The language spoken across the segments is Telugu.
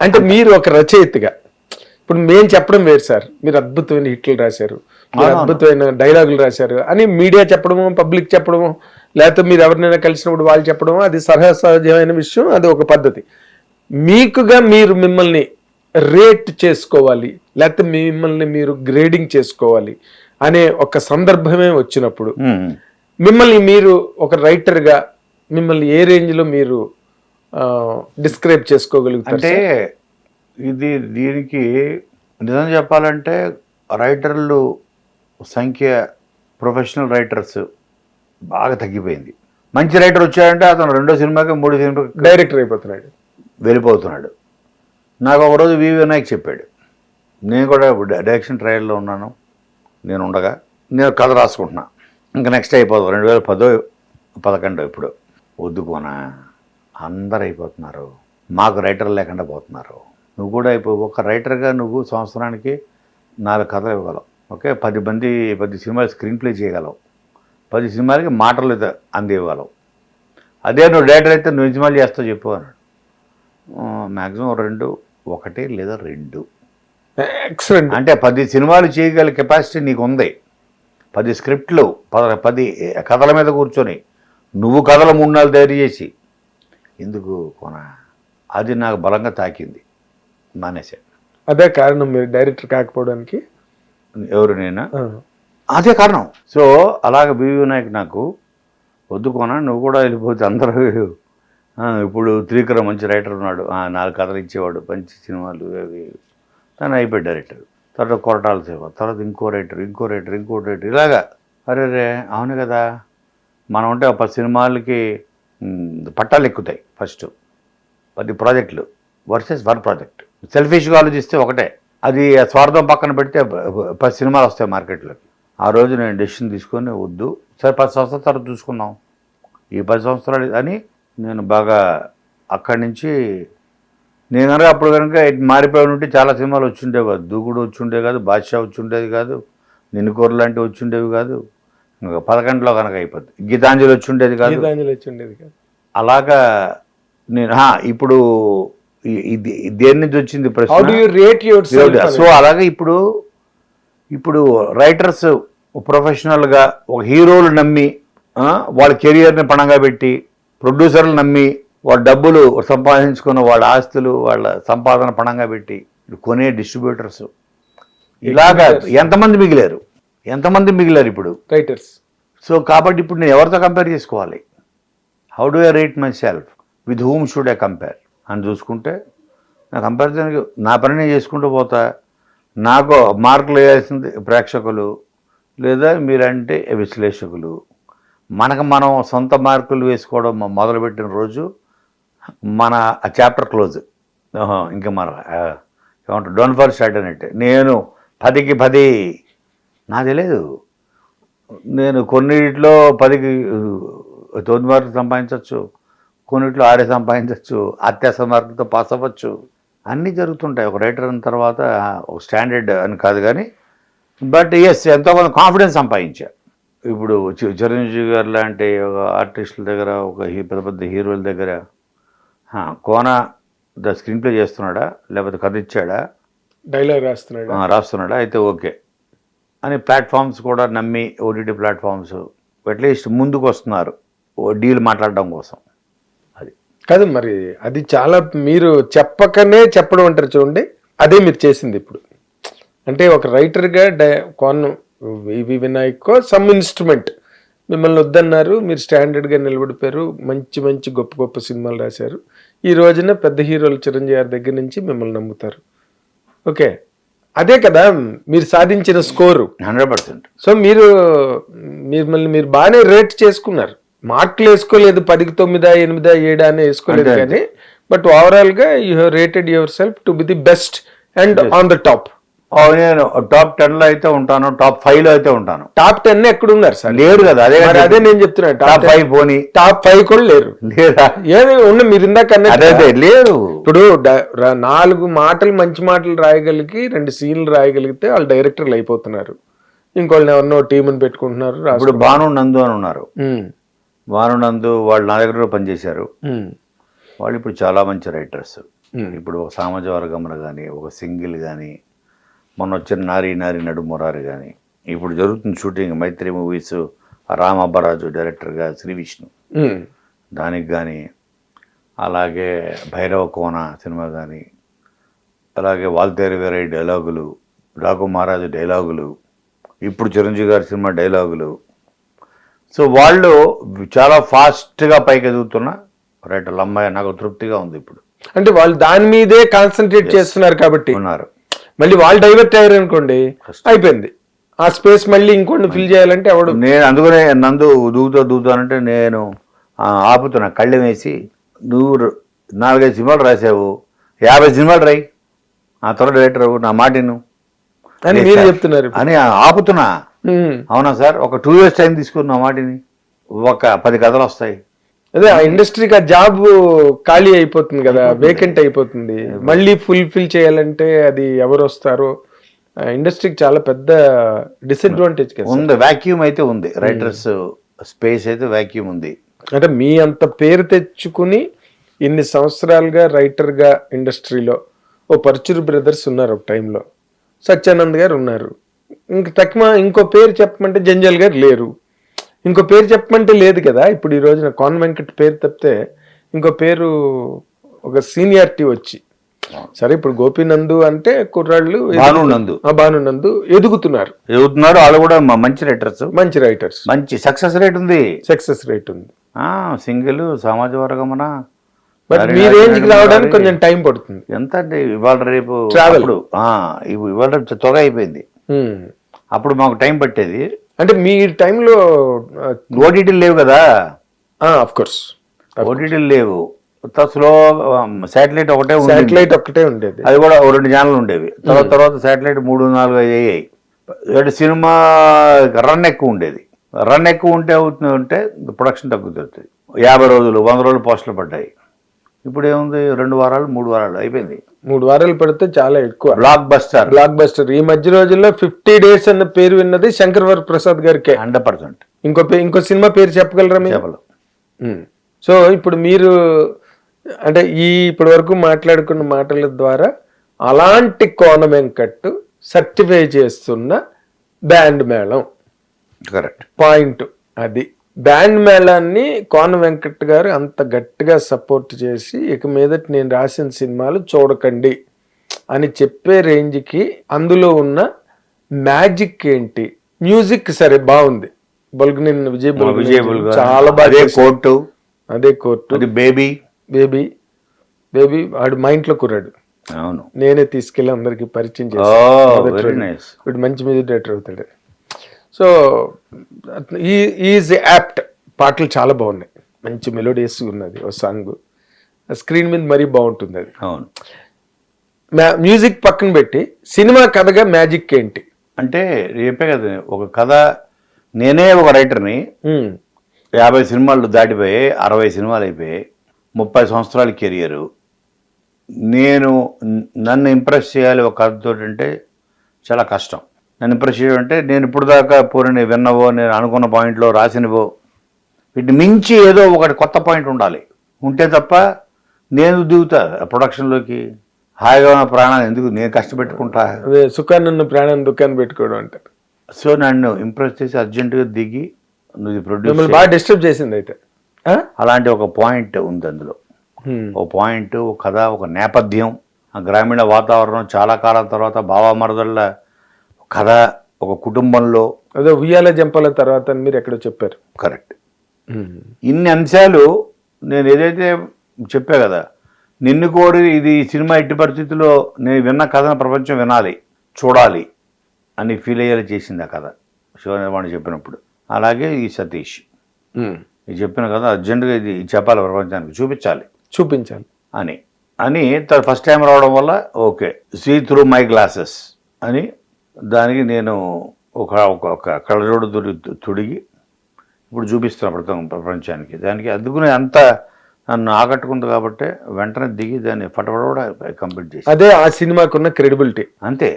అంటే మీరు ఒక రచయితగా ఇప్పుడు మేము చెప్పడం వేరు సార్, మీరు అద్భుతమైన హిట్లు రాశారు, మీరు అద్భుతమైన డైలాగులు రాశారు అని మీడియా చెప్పడము, పబ్లిక్ చెప్పడము, లేకపోతే మీరు ఎవరినైనా కలిసినప్పుడు వాళ్ళు చెప్పడము, అది సహజమైన విషయం, అది ఒక పద్ధతి. మీకుగా మీరు మిమ్మల్ని రేట్ చేసుకోవాలి, లేకపోతే మిమ్మల్ని మీరు గ్రేడింగ్ చేసుకోవాలి అనే ఒక సందర్భమే వచ్చినప్పుడు మిమ్మల్ని మీరు ఒక రైటర్గా మిమ్మల్ని ఏ రేంజ్లో మీరు డిస్క్రైబ్ చేసుకోగలుగుతారు? అంటే దీనికి నిజం చెప్పాలంటే రైటర్లు సంఖ్య, ప్రొఫెషనల్ రైటర్స్ బాగా తగ్గిపోయింది. మంచి రైటర్ వచ్చాడంటే అతను 2వ సినిమాకి 3వ సినిమాకి డైరెక్టర్ వెళ్ళిపోతున్నాడు. నాకు ఒకరోజు వి వినాయక్ చెప్పాడు, నేను కూడా డైరెక్షన్ ట్రయల్లో ఉన్నాను, నేను ఉండగా నేను కథ రాసుకుంటున్నా, ఇంకా నెక్స్ట్ అయిపోతుంది 2010-11 ఇప్పుడు వద్దుకోనా, అందరు అయిపోతున్నారు, మాకు రైటర్ లేకుండా పోతున్నారు, నువ్వు కూడా ఒక రైటర్గా నువ్వు సంవత్సరానికి 4 కథలు ఇవ్వగలవు, ఓకే, 10 సినిమాలు స్క్రీన్ ప్లే చేయగలవు, 10 సినిమాలకి మాటలు అందివ్వగలవు, అదే నువ్వు డైరెక్టర్ అయితే నువ్వు సినిమాలు చేస్తావు చెప్పు అన్నాడు. మ్యాక్సిమం 1 లేదా 2. ఎక్సలెంట్. అంటే 10 సినిమాలు చేయగల కెపాసిటీ నీకు ఉంది, 10 స్క్రిప్ట్లు, 10 కథల మీద కూర్చొని నువ్వు కథలు 3 నెలలు తయారు చేసి ఎందుకు అది నాకు బలంగా తాకింది, మానేశాను. అదే కారణం మీరు డైరెక్టర్ కాకపోవడానికి? ఎవరు నేనా? అదే కారణం. సో అలాగ బివి వినాయక్ నాకు వద్దుకోనా, నువ్వు కూడా వెళ్ళిపోతే అందరూ ఇప్పుడు త్రివిక్రమ్ మంచి రైటర్ ఉన్నాడు, 4 కథలు ఇచ్చేవాడు, మంచి సినిమాలు అవి, తను అయిపోయాడు డైరెక్టర్. తర్వాత కొరటాల సేవ, తర్వాత ఇంకో రైటర్ ఇలాగా. అరే అవును కదా, మనం ఉంటే 10 సినిమాలకి పట్టాలు ఎక్కుతాయి. ఫస్ట్ 10 ప్రాజెక్టులు వర్సెస్ 1 ప్రాజెక్ట్. సెల్ఫిష్గా ఆలోచిస్తే ఒకటే, అది స్వార్థం పక్కన పెడితే 10 సినిమాలు వస్తాయి మార్కెట్లోకి. ఆ రోజు నేను డెసిషన్ తీసుకొని వద్దు, సరే 10 సంవత్సరాల తర్వాత చూసుకున్నాం, ఈ 10 సంవత్సరాలు అని నేను బాగా అక్కడి నుంచి నేను కనుక అప్పుడు కనుక మారిపోయి ఉంటే చాలా సినిమాలు వచ్చిండేవి కాదు. దూకుడు వచ్చిండేవి కాదు, బాద్షా వచ్చిండేది కాదు, నిన్నుకోరు లాంటివి వచ్చిండేవి కాదు, ఇంకా 11లో కనుక అయిపోద్ది, గీతాంజలి వచ్చిండేది కాదు. అలాగా నేను ఇప్పుడు దేని నుంచి వచ్చింది ప్రశ్న. సో అలాగే ఇప్పుడు రైటర్స్ ప్రొఫెషనల్గా ఒక హీరోలు నమ్మి వాళ్ళ కెరియర్ని పణంగా పెట్టి, ప్రొడ్యూసర్లు నమ్మి వాళ్ళ డబ్బులు సంపాదించుకున్న వాళ్ళ ఆస్తులు, వాళ్ళ సంపాదన పణంగా పెట్టి కొనే డిస్ట్రిబ్యూటర్స్, ఇలాగా ఎంతమంది మిగిలారు ఇప్పుడు రైటర్స్. సో కాబట్టి ఇప్పుడు నేను ఎవరితో కంపేర్ చేసుకోవాలి? How do I rate my self, with whom should I compare అని చూసుకుంటే, నా కంపారిజన్కి నా పని నేను చేసుకుంటూ పోతా. నాకు మార్కులు వేయాల్సింది ప్రేక్షకులు లేదా మీరంటే విశ్లేషకులు. మనం సొంత మార్కులు వేసుకోవడం మొదలుపెట్టిన రోజు మన ఆ చాప్టర్ క్లోజ్. ఇంకా మనం ఏమంటారు, డోంట్ ఫర్ స్టార్ట్ అన్నట్టు. నేను 10కి 10 నాకు తెలియదు, నేను కొన్నిట్లో 10కి 9 మార్కులు సంపాదించవచ్చు, కొన్నిట్లో 6 సంపాదించవచ్చు, అత్యవసర మార్కులతో పాస్ అవ్వచ్చు, అన్నీ జరుగుతుంటాయి. ఒక రైటర్ అన్న తర్వాత ఒక స్టాండర్డ్ అని కాదు కానీ, బట్ ఎస్ ఎంతోమంది కాన్ఫిడెన్స్ సంపాదించా. ఇప్పుడు చిరంజీవి గారు లాంటి ఒక ఆర్టిస్టుల దగ్గర, ఒక పెద్ద హీరోల దగ్గర కోన స్క్రీన్ ప్లే చేస్తున్నాడా, లేకపోతే కథ ఇచ్చాడా, డైలాగ్ రాస్తున్నాడా, అయితే ఓకే అని ప్లాట్ఫామ్స్ కూడా నమ్మి, ఓటీటీ ప్లాట్ఫామ్స్ అట్లీస్ట్ ముందుకు వస్తున్నారు డీల్ మాట్లాడడం కోసం. అది కాదు మరి, అది చాలా మీరు చెప్పకనే చెప్పడం అంటారు చూడండి, అదే మీరు చేసింది ఇప్పుడు. అంటే ఒక రైటర్గా వివి వినాయక్ సమ్ ఇన్స్ట్రుమెంట్ మిమ్మల్ని వద్దన్నారు, మీరు స్టాండర్డ్గా నిలబడిపోయారు, మంచి గొప్ప సినిమాలు రాశారు. ఈ రోజున పెద్ద హీరోలు చిరంజీవి గారి దగ్గర నుంచి మిమ్మల్ని నమ్ముతారు. ఓకే, అదే కదా మీరు సాధించిన స్కోరు 100%. సో మీరు బాగానే రేట్ చేసుకున్నారు, మార్కులు వేసుకోలేదు, 10కి 9, 8, 7 అని వేసుకోలేదు కానీ, బట్ ఓవరాల్గా you have rated your self to be the best and on the top. నేను టాప్ 10లో అయితే ఉంటాను, టాప్ 5లో అయితే ఉంటాను. టాప్ 10 ఎక్కడ ఉన్నారు సార్? లేరు కదా, అదే నేను చెప్తున్నాను. టాప్ 5 పోనీ, టాప్ 5 కూడా లేరు. లేదా ఏమి ఉన్న మీరు ఇందాక లేరు. ఇప్పుడు 4 మాటలు మంచి మాటలు రాయగలిగి 2 సీన్లు రాయగలిగితే వాళ్ళు డైరెక్టర్లు అయిపోతున్నారు. ఇంకోళ్ళని ఎవరినో టీముని పెట్టుకుంటున్నారు. ఇప్పుడు భాను నందు అని ఉన్నారు, భాను నందు వాళ్ళు నా దగ్గర పనిచేశారు, వాళ్ళు ఇప్పుడు చాలా మంచి రైటర్స్. ఇప్పుడు ఒక సామాజిక వర్గంలో కానీ ఒక సింగిల్ కానీ మొన్న వచ్చిన నారీ నారీ నడు మురారి కానీ ఇప్పుడు జరుగుతున్న షూటింగ్ మైత్రి మూవీస్ రామ్ అబ్బరాజు డైరెక్టర్గా శ్రీ విష్ణు దానికి కానీ అలాగే భైరవ కోన సినిమా కానీ అలాగే వాల్తేరు వేరే డైలాగులు డాకు మహారాజు డైలాగులు ఇప్పుడు చిరంజీవి గారి సినిమా డైలాగులు సో వాళ్ళు చాలా ఫాస్ట్గా పైకి ఎదుగుతున్న రైటర్లు అమ్మాయి నాకు తృప్తిగా ఉంది ఇప్పుడు అంటే వాళ్ళు దాని మీదే కాన్సన్ట్రేట్ చేస్తున్నారు కాబట్టి ఉన్నారు మళ్ళీ వాళ్ళు డైవర్ట్ అయ్యారు అనుకోండి అయిపోయింది ఆ స్పేస్ మళ్ళీ ఇంకొన్ని ఫిల్ చేయాలంటే ఎవడు నేను అందుకనే నందు దూగుతానంటే నేను ఆపుతున్నా కళ్ళెం వేసి నువ్వు 4-5 సినిమాలు రాసావు 50 సినిమాలు రాయి ఆ త్వర డైరెక్టర్ నా మాటిను అని మీరు చెప్తున్నారు అని ఆపుతున్నా అవునా సార్ ఒక 2 years టైం తీసుకున్న మాటిని ఒక 10 కథలు వస్తాయి అదే ఆ ఇండస్ట్రీకి ఆ జాబ్ ఖాళీ అయిపోతుంది కదా వేకెంట్ అయిపోతుంది మళ్ళీ ఫుల్ఫిల్ చేయాలంటే అది ఎవరు వస్తారో ఇండస్ట్రీకి చాలా పెద్ద డిసడ్వాంటేజ్ ఉంది వాక్యూమ్ అయితే ఉంది రైటర్స్ స్పేస్ అయితే వాక్యూమ్ ఉంది అంటే మీ అంత పేరు తెచ్చుకుని ఇన్ని సంవత్సరాలుగా రైటర్గా ఇండస్ట్రీలో ఓ పరుచూరి బ్రదర్స్ ఉన్నారు ఒక టైంలో సత్యానంద్ గారు ఉన్నారు ఇంకో పేరు చెప్పమంటే జంజల్ గారు లేరు ఇంకో పేరు చెప్పమంటే లేదు కదా ఇప్పుడు ఈ రోజున కాన్ వెంకట్ పేరు తప్పితే ఇంకో పేరు ఒక సీనియారిటీ వచ్చి సరే ఇప్పుడు గోపీనందు అంటే కుర్రాళ్ళు భానునందు ఎదుగుతున్నారు వాళ్ళు కూడా మంచి రైటర్స్ మంచి సక్సెస్ రేట్ ఉంది సింగిల్ సమాజ వర్గమన బట్ మీ రేంజ్ కి రావడానికి కొంచెం టైం పడుతుంది ఎంత అంటే ఇవాళ రేపు ఇవాళ రేపు త్వరగా అయిపోయింది అప్పుడు మాకు టైం పట్టేది అంటే మీ టైంలో ఓటీటీలు లేవు కదా ఆఫ్ కోర్స్ ఓటీటీలు లేవు స్లో శాటిలైట్ ఒక్కటే ఉండేది అది కూడా 2 ఛానల్ ఉండేవి తర్వాత శాటిలైట్ 3-4 అయ్యాయి సినిమా రన్ ఎక్కువ ఉండేది రన్ ఎక్కువ ఉంటే ప్రొడక్షన్ తగ్గుతుంది 50 రోజులు 100 రోజులు పోస్టులు పడ్డాయి ఇప్పుడు ఏముంది 2 వారాలు 3 వారాలు అయిపోయింది 3 వారాలు పడితే చాలా ఎక్కువ బ్లాక్ బస్టర్ ఈ మధ్య రోజుల్లో 50 days అన్న పేరు విన్నది శంకర్ వర ప్రసాద్ గారికి 100%. ఇంకో సినిమా పేరు చెప్పగలరా మీరు? సో ఇప్పుడు మీరు అంటే ఇప్పటి వరకు మాట్లాడుకున్న మాటల ద్వారా అలాంటి కోన వెంకట్ సర్టిఫై చేస్తున్న బ్యాండ్ మేళం కరెక్ట్ పాయింట్ అది బ్యాండ్ మేళాన్ని కోన వెంకట్ గారు అంత గట్టిగా సపోర్ట్ చేసి ఇక మీదట నేను రాసిన సినిమాలు చూడకండి అని చెప్పే రేంజ్కి అందులో ఉన్న మ్యాజిక్ ఏంటి? మ్యూజిక్ సరే బాగుంది, బల్గనేని విజయ్ బల్గనేని చాలా బాగా అదే కోర్టు బేబీ వాడు మా ఇంట్లో కుర్రాడు, అవును నేనే తీసుకెళ్ళి అందరికి పరిచయం చేస్తాను, మంచి మ్యూజిక్ డైరెక్టర్ అవుతాడు. So is apt. పాటలు చాలా బాగున్నాయి, మంచి మెలోడియస్ ఉన్నది ఓ సాంగ్, స్క్రీన్ మీద మరీ బాగుంటుంది అది. అవును, మ్యూజిక్ పక్కన పెట్టి సినిమా కథగా మ్యాజిక్ ఏంటి అంటే చెప్పే కదా, ఒక కథ నేనే ఒక రైటర్ని 50 సినిమాలు దాటిపోయాయి, 60 సినిమాలు అయిపోయాయి, 30 సంవత్సరాల కెరియరు. నన్ను ఇంప్రెస్ చేయాలి ఒక కథతో అంటే చాలా కష్టం. నన్ను ఇంప్రెస్ చేయడం అంటే నేను ఇప్పుడు దాకా పూర్ణ విన్నవో నేను అనుకున్న పాయింట్లో రాసినవో వీటిని మించి ఏదో ఒకటి కొత్త పాయింట్ ఉండాలి, ఉంటే తప్ప నేను దిగుతా ప్రొడక్షన్లోకి. హాయిగా ఉన్న ప్రాణాలు ఎందుకు నేను కష్టపెట్టుకుంటా, అదే సుఖాన్ని ప్రాణాన్ని దుఃఖాన్ని పెట్టుకోవడం అంటారు. సో నన్ను ఇంప్రెస్ చేసి అర్జెంటుగా దిగి నువ్వు ప్రొడ్యూస్ బాగా డిస్టర్బ్ చేసింది అయితే అలాంటి ఒక పాయింట్ ఉంది అందులో. ఒక పాయింట్, ఒక కథ, ఒక నేపథ్యం, ఆ గ్రామీణ వాతావరణం, చాలా కాలం తర్వాత బావామరదళ్ళ కథ, ఒక కుటుంబంలో అదే ఉయ్యాల జంపాల తర్వాత మీరు ఎక్కడో చెప్పారు. కరెక్ట్. ఇన్ని అంశాలు నేను ఏదైతే చెప్పా కదా, నిన్ను కోరి ఇది సినిమా ఎట్టి పరిస్థితుల్లో నేను విన్న కథను ప్రపంచం వినాలి, చూడాలి అని ఫీల్ అయ్యేలా చేసింది ఆ కథ శివ నిర్మాణం చెప్పినప్పుడు. అలాగే ఈ సతీష్ ఇది చెప్పిన కథ అర్జెంటుగా ఇది చెప్పాలి, ప్రపంచానికి చూపించాలి అని ఫస్ట్ టైం రావడం వల్ల okay see through my glasses అని దానికి నేను ఒక కళ్ళజోడు తుడిగి ఇప్పుడు చూపిస్తున్నా ప్రపంచానికి. దానికి అందుకునే అంత నన్ను ఆకట్టుకుంది కాబట్టి వెంటనే దిగి దాన్ని ఫటఫట కంప్లీట్ చేసి, అదే ఆ సినిమాకున్న క్రెడిబిలిటీ. అంతే,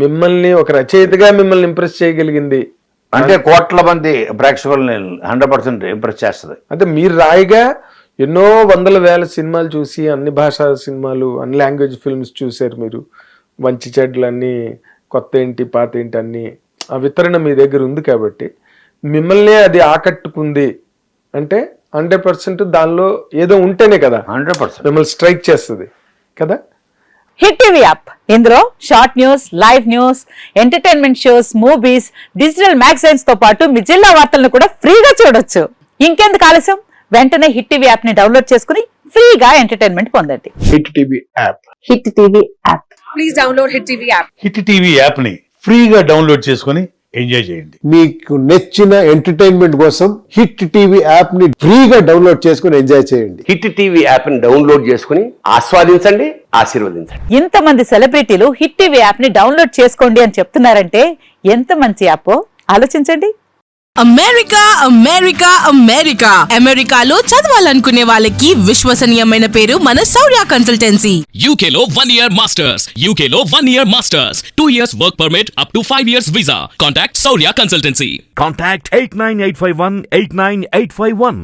మిమ్మల్ని ఒక రచయితగా మిమ్మల్ని ఇంప్రెస్ చేయగలిగింది అంటే కోట్ల మంది ప్రేక్షకుల్ని 100% ఇంప్రెస్ చేస్తుంది. అంటే మీరు రాయిగా ఎన్నో వందల వేల సినిమాలు చూసి అన్ని భాషా సినిమాలు అన్ని లాంగ్వేజ్ ఫిల్మ్స్ చూశారు మీరు. మంచి చెడ్లు అన్నీ, కొత్త ఏంటి పాత ఏంటి అన్నీ ఆ వితరణ మీ దగ్గర ఉంది కాబట్టి మిమ్మల్ని అది ఆకట్టుకుంది అంటే 100% దానిలో ఏదో ఉంటేనే కదా 100%. మిమ్మల్ని స్ట్రైక్ చేస్తుంది కదా. హిట్ టీవీ యాప్, ఇందులో short news, live news, entertainment shows, movies, digital magazines తో పాటు మీ జిల్లా వార్తలను కూడా ఫ్రీగా చూడొచ్చు. ఇంకెందుకు ఆలస్యం, వెంటనే హిట్ టీవీ యాప్ ని డౌన్లోడ్ చేసుకుని ఫ్రీగా ఎంటర్టైన్మెంట్ పొందండి. Hit TV app. Hit TV app. Please download Hit TV app. Hit TV యాప్ని ఫ్రీగా డౌన్లోడ్ చేసుకొని ఎంజాయ్ చేయండి. మీకు నచ్చిన ఎంటర్టైన్మెంట్ కోసం హిట్ టీవీ యాప్ ని ఫ్రీగా డౌన్లోడ్ చేసుకుని ఎంజాయ్ చేయండి. హిట్ టీవీ యాప్ని డౌన్లోడ్ చేసుకుని ఆస్వాదించండి, ఆశీర్వదించండి. ఇంతమంది సెలబ్రిటీలు హిట్ టీవీ యాప్ ని డౌన్లోడ్ చేసుకోండి అని చెప్తున్నారంటే ఎంత మంచి యాప్ ఆలోచించండి. అమెరికా అమెరికా అమెరికా అమెరికాలో చదవాలనుకునే వాళ్ళకి విశ్వసనీయమైన పేరు మన శౌర్య consultancy. UK Law 1 Year Masters. UK Law 1 Year Masters. 2 years work permit up to 5 years visa. Contact Saurya Consultancy. Contact 89851 89851.